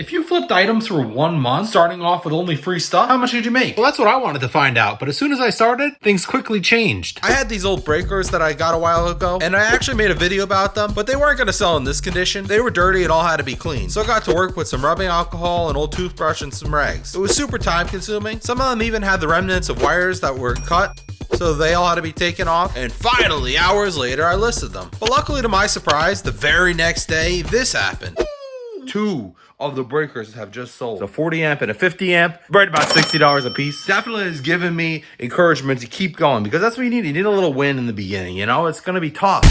If you flipped items for 1 month, starting off with only free stuff, how much did you make? Well, that's what I wanted to find out, but as soon as I started, things quickly changed. I had these old breakers that I got a while ago, and I actually made a video about them, but they weren't going to sell in this condition. They were dirty and all had to be cleaned. So I got to work with some rubbing alcohol, an old toothbrush, and some rags. It was super time consuming. Some of them even had the remnants of wires that were cut, so they all had to be taken off. And finally, hours later, I listed them. But luckily to my surprise, the very next day, this happened. 2 of the breakers have just sold. So 40 amp and a 50 amp, right about $60 a piece. Definitely has given me encouragement to keep going, because that's what you need. You need a little win in the beginning, you know? It's gonna be tough.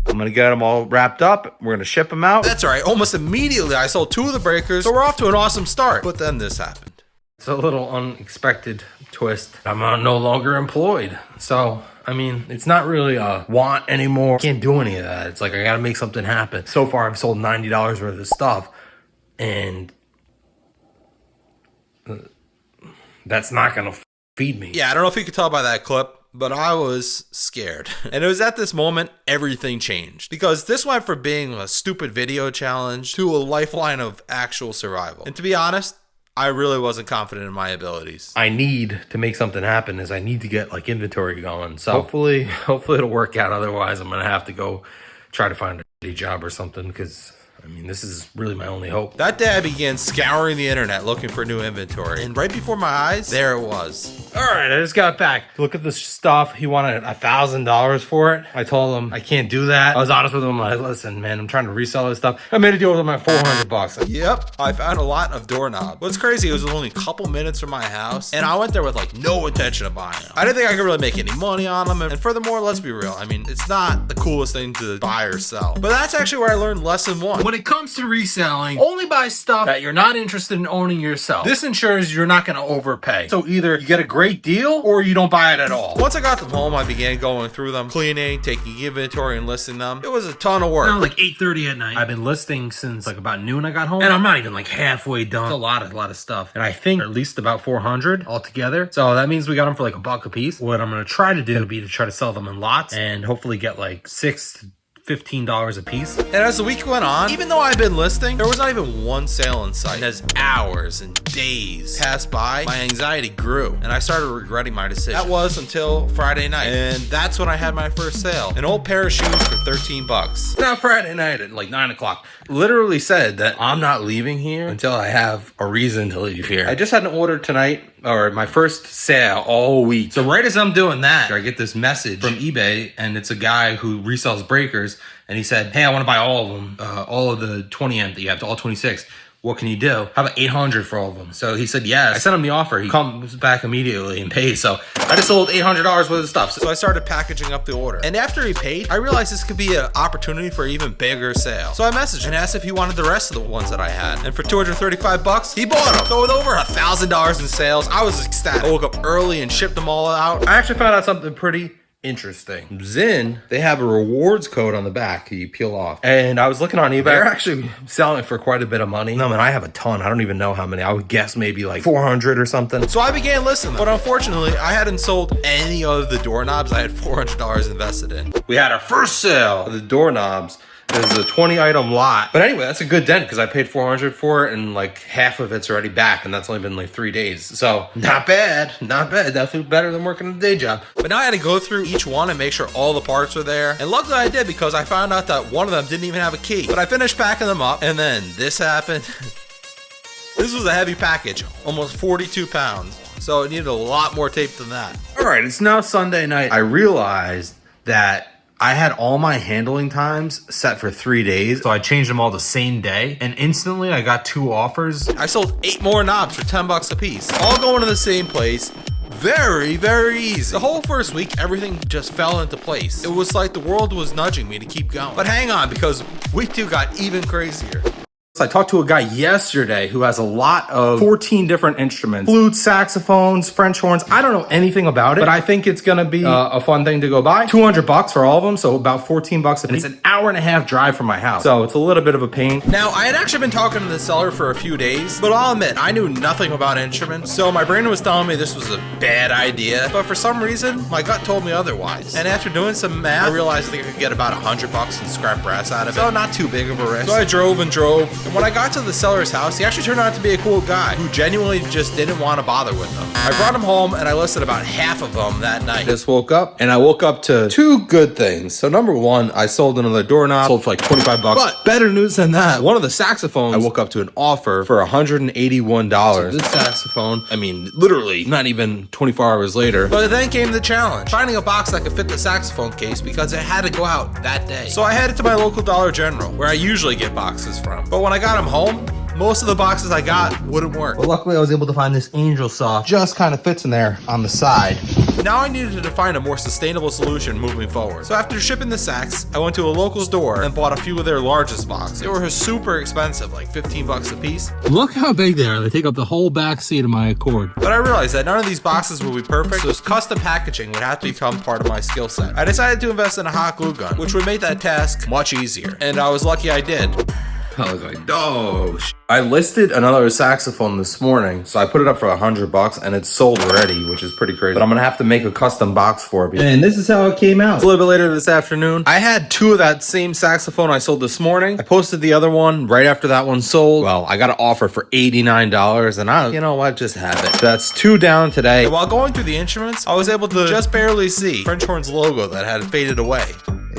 I'm gonna get them all wrapped up. We're gonna ship them out. That's right, almost immediately I sold 2 of the breakers, so we're off to an awesome start. But then this happened. It's a little unexpected twist. I'm no longer employed. So, I mean, it's not really a want anymore. Can't do any of that. It's like, I gotta make something happen. So far, I've sold $90 worth of stuff, and that's not gonna feed me. Yeah, I don't know if you could tell by that clip, but I was scared. And it was at this moment, everything changed. Because this went from being a stupid video challenge to a lifeline of actual survival. And to be honest, I really wasn't confident in my abilities. I need to make something happen, is I need to get like inventory going. So hopefully it'll work out. Otherwise, I'm gonna have to go try to find a job or something, because I mean, this is really my only hope. That day I began scouring the internet looking for new inventory. And right before my eyes, there it was. All right, I just got back. Look at this stuff. He wanted $1,000 for it. I told him I can't do that. I was honest with him. I'm like, listen, man, I'm trying to resell this stuff. I made a deal with him at $400. Yep, I found a lot of doorknobs. What's crazy, it was only a couple minutes from my house, and I went there with like no intention of buying them. I didn't think I could really make any money on them. And furthermore, let's be real. I mean, it's not the coolest thing to buy or sell. But that's actually where I learned lesson 1. When it comes to reselling, only buy stuff that you're not interested in owning yourself. This ensures you're not going to overpay. So either you get a great deal or you don't buy it at all. Once I got them home, I began going through them, cleaning, taking inventory, and listing them. It was a ton of work. Around like 8:30 at night. I've been listing since like about noon I got home, and I'm not even like halfway done. It's a lot of stuff, and I think at least about 400 altogether. So that means we got them for like $1 a piece. What I'm going to try to do would be to try to sell them in lots and hopefully get like $6 to $15 a piece. And as the week went on, even though I've been listing, there was not even one sale in sight. And as hours and days passed by, my anxiety grew and I started regretting my decision. That was until Friday night, and that's when I had my first sale. An old pair of shoes for $13. Now Friday night at like 9 o'clock, literally said that I'm not leaving here until I have a reason to leave here. I just had an order tonight, or my first sale all week. So right as I'm doing that, I get this message from eBay, and it's a guy who resells breakers, and he said, hey, I want to buy all of them, all of the 20 amp that you have, all 26. What can you do? How about 800 for all of them? So he said yes. I sent him the offer. He comes back immediately and pays. So I just sold $800 worth of stuff. So I started packaging up the order. And after he paid, I realized this could be an opportunity for an even bigger sale. So I messaged him and asked if he wanted the rest of the ones that I had. And for $235, he bought them. So with over $1,000 in sales, I was ecstatic. I woke up early and shipped them all out. I actually found out something pretty interesting. Zyn, they have a rewards code on the back you peel off. And I was looking on eBay. They're actually selling it for quite a bit of money. No, man, I have a ton. I don't even know how many. I would guess maybe like 400 or something. So I began listing them. But unfortunately, I hadn't sold any of the doorknobs I had $400 invested in. We had our first sale of the doorknobs. It was a 20 item lot. But anyway, that's a good dent because I paid $400 for it, and like half of it's already back, and that's only been like 3 days. So not bad, not bad. Definitely better than working a day job. But now I had to go through each one and make sure all the parts were there. And luckily I did, because I found out that one of them didn't even have a key. But I finished packing them up, and then this happened. This was a heavy package, almost 42 pounds. So it needed a lot more tape than that. All right, it's now Sunday night. I realized that I had all my handling times set for 3 days, so I changed them all the same day, and instantly I got 2 offers. I sold 8 more knobs for $10 a piece, all going to the same place. Very, very easy. The whole first week, everything just fell into place. It was like the world was nudging me to keep going. But hang on, because week 2 got even crazier. I talked to a guy yesterday who has a lot of 14 different instruments, flutes, saxophones, French horns. I don't know anything about it, but I think it's going to be a fun thing to go buy. $200 for all of them, so about $14 a piece. It's an hour-and-a-half drive from my house, so it's a little bit of a pain. Now, I had actually been talking to the seller for a few days, but I'll admit, I knew nothing about instruments, so my brain was telling me this was a bad idea, but for some reason, my gut told me otherwise. And after doing some math, I realized I think I could get about $100 in scrap brass out of it, so not too big of a risk. So I drove and drove, And when I got to the seller's house, he actually turned out to be a cool guy who genuinely just didn't want to bother with them. I brought him home and I listed about half of them that night. Just woke up and I woke up to two good things. So number one, I sold another doorknob, sold for like 25 bucks. But better news than that, one of the saxophones, I woke up to an offer for $181. So this saxophone, I mean, literally not even 24 hours later. But then came the challenge, finding a box that could fit the saxophone case because it had to go out that day. So I headed to my local Dollar General, where I usually get boxes from. But when I got them home, most of the boxes I got wouldn't work. But luckily I was able to find this Angel Saw. Just kind of fits in there on the side. Now I needed to find a more sustainable solution moving forward. So after shipping the sax, I went to a local store and bought a few of their largest boxes. They were super expensive, like 15 bucks a piece. Look how big they are. They take up the whole back seat of my Accord. But I realized that none of these boxes would be perfect, so custom packaging would have to become part of my skill set. I decided to invest in a hot glue gun, which would make that task much easier. And I was lucky I did. I was like, oh, I listed another saxophone this morning, so I put it up for $100 and it's sold already, which is pretty crazy. But I'm gonna have to make a custom box for it. And this is how it came out. It's a little bit later this afternoon. I had two of that same saxophone I sold this morning. I posted the other one right after that one sold. Well, I got an offer for $89 and you know what, just have it. So that's two down today. And while going through the instruments, I was able to just barely see French Horn's logo that had faded away.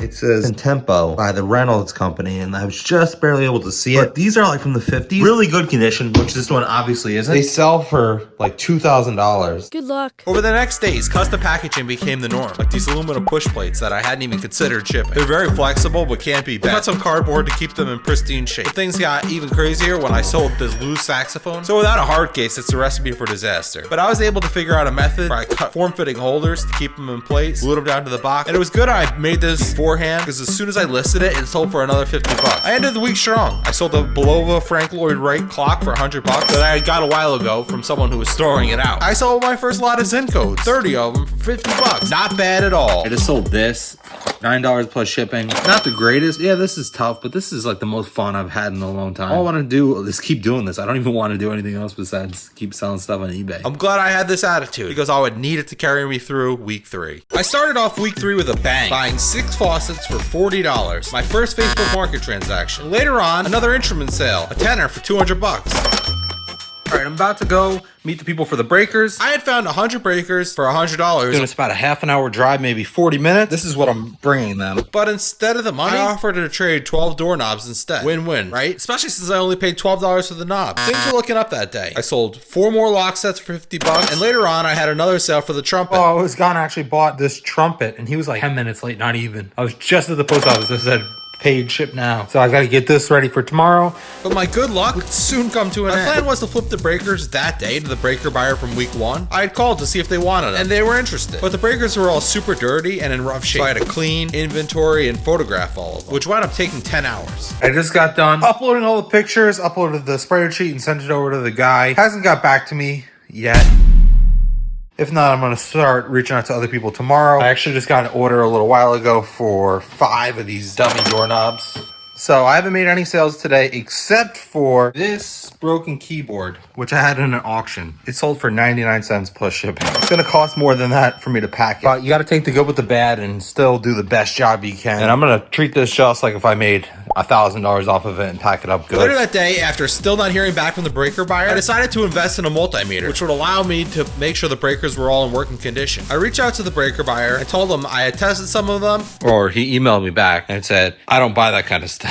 It says Tempo by the Reynolds company, and I was just barely able to see it. But these are like from the 50s. Really good condition, which this one obviously isn't. They sell for like $2,000. Good luck. Over the next days, custom packaging became the norm, like these aluminum push plates that I hadn't even considered shipping. They're very flexible, but can't be bent. I got some cardboard to keep them in pristine shape. But things got even crazier when I sold this loose saxophone. So without a hard case, it's a recipe for disaster. But I was able to figure out a method where I cut form-fitting holders to keep them in place, glued them down to the box, and it was good I made this beforehand, because as soon as I listed it, it sold for another 50 bucks. I ended the week strong. I sold a Belova Frank Lloyd Wright clock for 100 bucks that I got a while ago from someone who was storing it out. I sold my first lot of Zen codes, 30 of them for 50 bucks. Not bad at all. I just sold this, $9 plus shipping. Not the greatest. Yeah, this is tough, but this is like the most fun I've had in a long time. All I want to do is keep doing this. I don't even want to do anything else besides keep selling stuff on eBay. I'm glad I had this attitude because I would need it to carry me through week 3. I started off week 3 with a bang, buying 6 faucets for $40. My first Facebook market transaction. Later on, another instrument sale, a tenner for 200 bucks. All right, I'm about to go meet the people for the breakers. I had found 100 breakers for $100. It's about a half an hour drive, maybe 40 minutes. This is what I'm bringing them. But instead of the money, I offered to trade 12 doorknobs instead. Win-win, right? Especially since I only paid $12 for the knob. Things were looking up that day. I sold 4 more lock sets for 50 bucks, and later on, I had another sale for the trumpet. Oh, I was gone. I actually bought this trumpet, and he was like 10 minutes late, not even. I was just at the post office that said, paid ship now. So I gotta get this ready for tomorrow. But my good luck would soon come to an end. My plan was to flip the breakers that day to the breaker buyer from week 1. I had called to see if they wanted them, and they were interested. But the breakers were all super dirty and in rough shape. So I had to clean, inventory, and photograph all of them, which wound up taking 10 hours. I just got done uploading all the pictures, uploaded the spreadsheet, and sent it over to the guy. Hasn't got back to me yet. If not, I'm going to start reaching out to other people tomorrow. I actually just got an order a little while ago for 5 of these dummy doorknobs. So I haven't made any sales today except for this broken keyboard, which I had in an auction. It sold for 99 cents plus shipping. It's going to cost more than that for me to pack it. But you got to take the good with the bad and still do the best job you can. And I'm going to treat this just like if I made $1,000 off of it and pack it up good. Later that day, after still not hearing back from the breaker buyer, I decided to invest in a multimeter, which would allow me to make sure the breakers were all in working condition. I reached out to the breaker buyer. I told him I had tested some of them. Or he emailed me back and said, I don't buy that kind of stuff.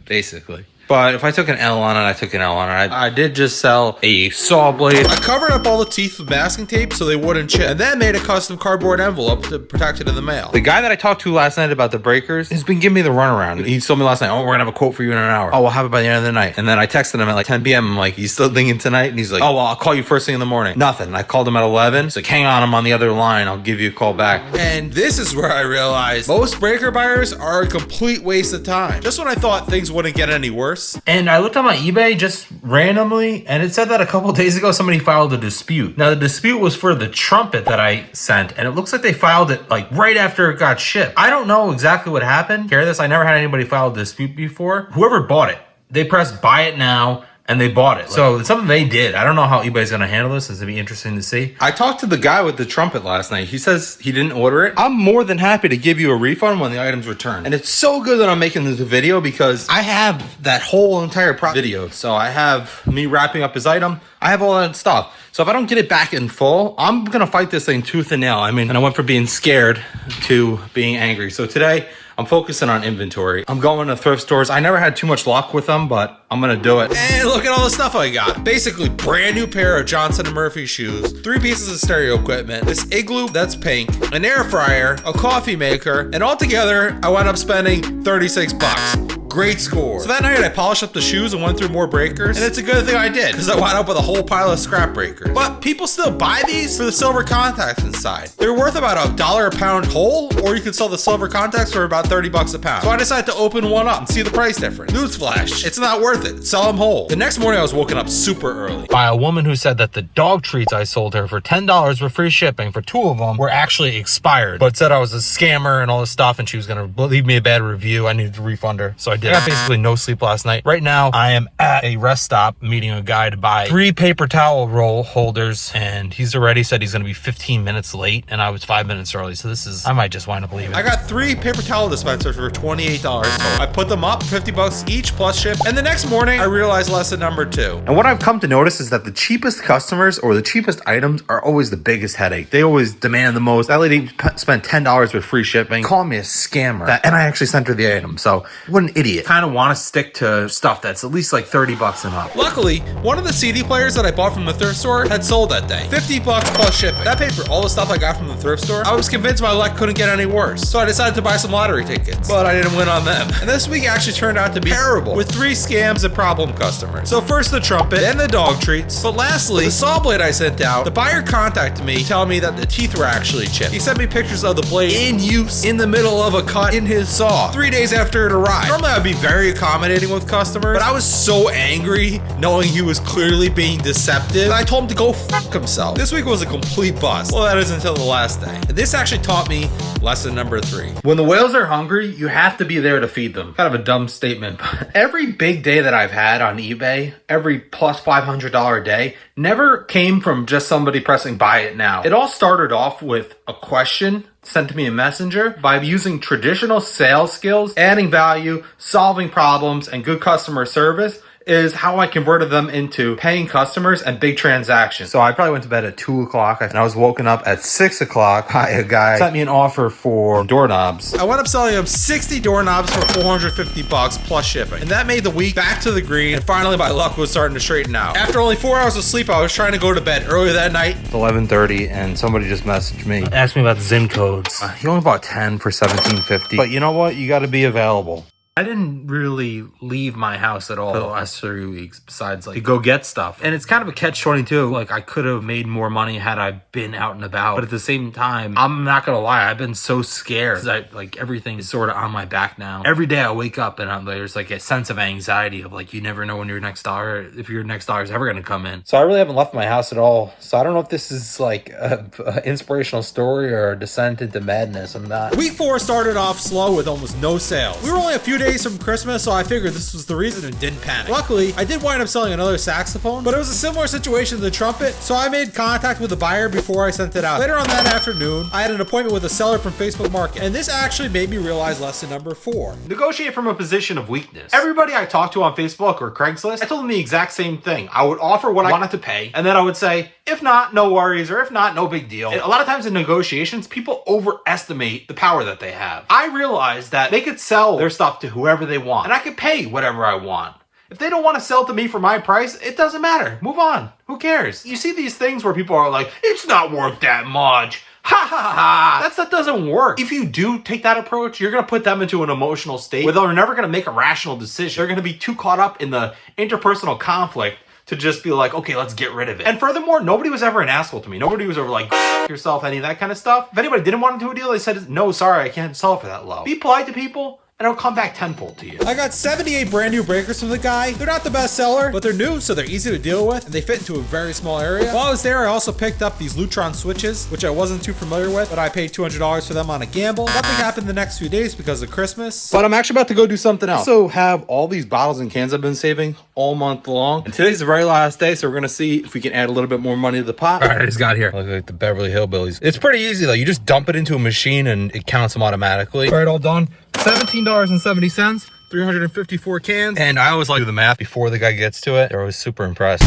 Basically. But if I took an L on it, I took an L on it. I did just sell a saw blade. I covered up all the teeth with masking tape so they wouldn't chip, and then made a custom cardboard envelope to protect it in the mail. The guy that I talked to last night about the breakers has been giving me the runaround. He told me last night, oh, we're gonna have a quote for you in an hour. Oh, we'll have it by the end of the night. And then I texted him at like 10 p.m. I'm like, you still thinking tonight? And he's like, oh, well, I'll call you first thing in the morning. Nothing. I called him at 11. He's like, hang on, I'm on the other line. I'll give you a call back. And this is where I realized most breaker buyers are a complete waste of time. Just when I thought things wouldn't get any worse. And I looked on my eBay just randomly, and it said that a couple days ago somebody filed a dispute. Now the dispute was for the trumpet that I sent, and it looks like they filed it like right after it got shipped. I don't know exactly what happened. Care this, I never had anybody file a dispute before. Whoever bought it, they pressed buy it now, and they bought it. So it's something they did. I don't know how eBay's going to handle this. It's going to be interesting to see. I talked to the guy with the trumpet last night. He says he didn't order it. I'm more than happy to give you a refund when the item's returned. And it's so good that I'm making this video because I have that whole entire video. So I have me wrapping up his item. I have all that stuff. So if I don't get it back in full, I'm going to fight this thing tooth and nail. I mean, and I went from being scared to being angry. So today, I'm focusing on inventory. I'm going to thrift stores. I never had too much luck with them, but I'm gonna do it. And look at all the stuff I got. Basically, brand new pair of Johnson & Murphy shoes, 3 pieces of stereo equipment, this igloo that's pink, an air fryer, a coffee maker, and altogether, I wound up spending 36 bucks. Great score. So that night I polished up the shoes and went through more breakers, and it's a good thing I did because I wound up with a whole pile of scrap breakers. But people still buy these for the silver contacts inside. They're worth about $1 a pound whole, or you can sell the silver contacts for about 30 bucks a pound. So I decided to open one up and see the price difference. Newsflash, it's not worth it. Sell them whole. The next morning I was woken up super early by a woman who said that the dog treats I sold her for $10 with free shipping for 2 of them were actually expired, but said I was a scammer and all this stuff, and she was gonna leave me a bad review. I needed to refund her, so I did. I got basically no sleep last night. Right now, I am at a rest stop meeting a guy to buy 3 paper towel roll holders, and he's already said he's gonna be 15 minutes late, and I was 5 minutes early, so this is, I might just wind up leaving. I got 3 paper towel dispensers for $28. So I put them up, 50 bucks each plus ship, and the next morning I realized lesson number 2. And what I've come to notice is that the cheapest customers or the cheapest items are always the biggest headache. They always demand the most. That lady spent $10 with free shipping, called me a scammer, and I actually sent her the item. So what an idiot. Kind of want to stick to stuff that's at least like 30 bucks and up. Luckily, one of the CD players that I bought from the thrift store had sold that day. 50 bucks plus shipping. That paid for all the stuff I got from the thrift store. I was convinced my luck couldn't get any worse, so I decided to buy some lottery tickets, but I didn't win on them. And this week actually turned out to be terrible, with 3 scams and problem customers. So first the trumpet, then the dog treats, but lastly, the saw blade I sent out. The buyer contacted me telling me that the teeth were actually chipped. He sent me pictures of the blade in use in the middle of a cut in his saw 3 days after it arrived. Normally I'd be very accommodating with customers, but I was so angry knowing he was clearly being deceptive, I told him to go fuck himself. This week was a complete bust. Well, that is until the last day. And this actually taught me lesson number 3. When the whales are hungry, you have to be there to feed them. Kind of a dumb statement, but every big day that I've had on eBay, every plus $500 day, never came from just somebody pressing buy it now. It all started off with a question sent to me in Messenger. By using traditional sales skills, adding value, solving problems, and good customer service is how I converted them into paying customers and big transactions. So I probably went to bed at 2 o'clock and I was woken up at 6 o'clock by a guy sent me an offer for doorknobs. I wound up selling him 60 doorknobs for 450 bucks plus shipping. And that made the week back to the green, and finally my luck was starting to straighten out. After only 4 hours of sleep, I was trying to go to bed earlier that night. It's 11:30 and somebody just messaged me. Asked me about ZIN codes. He only bought 10 for $17.50. But you know what? You gotta be available. I didn't really leave my house at all for the last 3 weeks, besides like to go get stuff. And it's kind of a catch-22. Like, I could have made more money had I been out and about. But at the same time, I'm not gonna lie, I've been so scared. Like, everything is sort of on my back now. Every day I wake up and there's like a sense of anxiety of like, you never know when your next dollar, if your next dollar is ever gonna come in. So I really haven't left my house at all. So I don't know if this is like an inspirational story or a descent into madness. I'm not. Week 4 started off slow with almost no sales. We were only a few days from Christmas, so I figured this was the reason and didn't panic. Luckily, I did wind up selling another saxophone, but it was a similar situation to the trumpet, so I made contact with the buyer before I sent it out. Later on that afternoon, I had an appointment with a seller from Facebook Market, and this actually made me realize lesson number 4. Negotiate from a position of weakness. Everybody I talked to on Facebook or Craigslist, I told them the exact same thing. I would offer what I wanted to pay, and then I would say, if not, no worries, or if not, no big deal. A lot of times in negotiations, people overestimate the power that they have. I realized that they could sell their stuff to whoever they want, and I could pay whatever I want. If they don't want to sell to me for my price, it doesn't matter. Move on. Who cares? You see these things where people are like, it's not worth that much. Ha ha ha. That doesn't work. If you do take that approach, you're going to put them into an emotional state where they're never going to make a rational decision. They're going to be too caught up in the interpersonal conflict to just be like, okay, let's get rid of it. And furthermore, nobody was ever an asshole to me. Nobody was ever like, yourself, any of that kind of stuff. If anybody didn't want to do a deal, they said, no, sorry, I can't sell it for that low. Be polite to people. and it'll come back tenfold to you. I got 78 brand new breakers from the guy. They're not the best seller, but they're new, so they're easy to deal with, and they fit into a very small area. While I was there, I also picked up these Lutron switches, which I wasn't too familiar with, but I paid $200 for them on a gamble. Nothing happened the next few days because of Christmas. But I'm actually about to go do something else. I also have all these bottles and cans I've been saving all month long. And today's the very last day, so we're gonna see if we can add a little bit more money to the pot. All right, I just got here. Look like the Beverly Hillbillies. It's pretty easy though. You just dump it into a machine and it counts them automatically. All right, all done. $17.70, 354 cans. And I always like to do the math before the guy gets to it. They're always super impressed.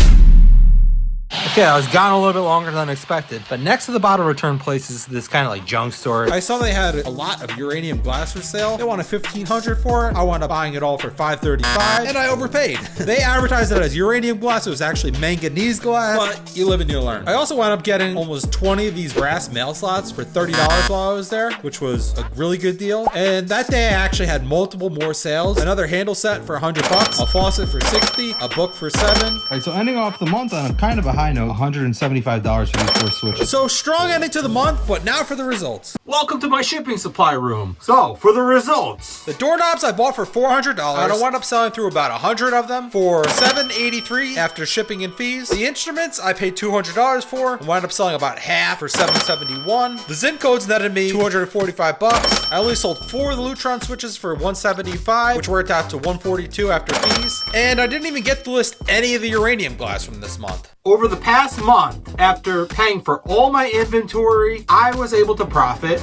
Okay, I was gone a little bit longer than expected, but next to the bottle return place is this kind of like junk store. I saw they had a lot of uranium glass for sale. They wanted $1,500 for it. I wound up buying it all for $535, and I overpaid. They advertised it as uranium glass. It was actually manganese glass, but you live and you learn. I also wound up getting almost 20 of these brass mail slots for $30 while I was there, which was a really good deal. And that day I actually had multiple more sales. Another handle set for $100, a faucet for $60, a book for $7. All right, so ending off the month on a kind of a high note, $175 for these 4 switches. So strong ending to the month, but now for the results. Welcome to my shipping supply room. So, for the results. The doorknobs I bought for $400, and I wound up selling through about 100 of them for $783 after shipping and fees. The instruments I paid $200 for, and wound up selling about half for $771. The Zin codes netted me $245. I only sold 4 of the Lutron switches for $175, which worked out to $142 after fees. And I didn't even get to list any of the uranium glass from this month. Over the past month, after paying for all my inventory, I was able to profit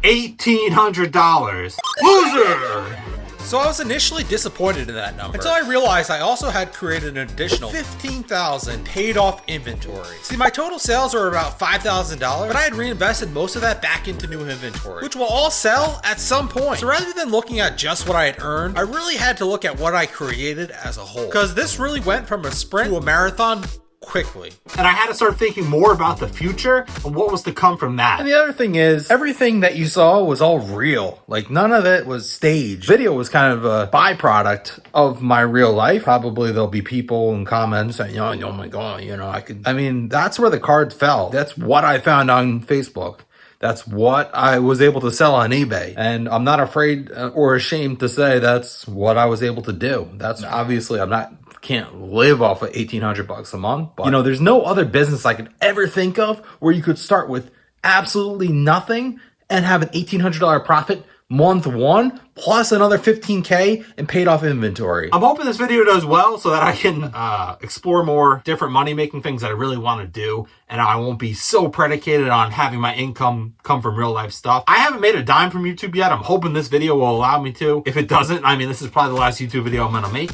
$1,800. Loser! So I was initially disappointed in that number until I realized I also had created an additional 15,000 paid off inventory. See, my total sales were about $5,000, but I had reinvested most of that back into new inventory, which will all sell at some point. So rather than looking at just what I had earned, I really had to look at what I created as a whole, because this really went from a sprint to a marathon quickly. And I had to start thinking more about the future and what was to come from that. And the other thing is, everything that you saw was all real. Like, none of it was staged. Video was kind of a byproduct of my real life. Probably there'll be people in comments saying, oh my God, I mean, that's where the cards fell. That's what I found on Facebook. That's what I was able to sell on eBay. And I'm not afraid or ashamed to say that's what I was able to do. That's obviously, can't live off of $1,800 a month, but there's no other business I could ever think of where you could start with absolutely nothing and have an $1,800 profit month 1 plus another $15K in paid off inventory. I'm hoping this video does well so that I can explore more different money making things that I really want to do, and I won't be so predicated on having my income come from real life stuff. I haven't made a dime from YouTube yet. I'm hoping this video will allow me to. If it doesn't, this is probably the last YouTube video I'm gonna make.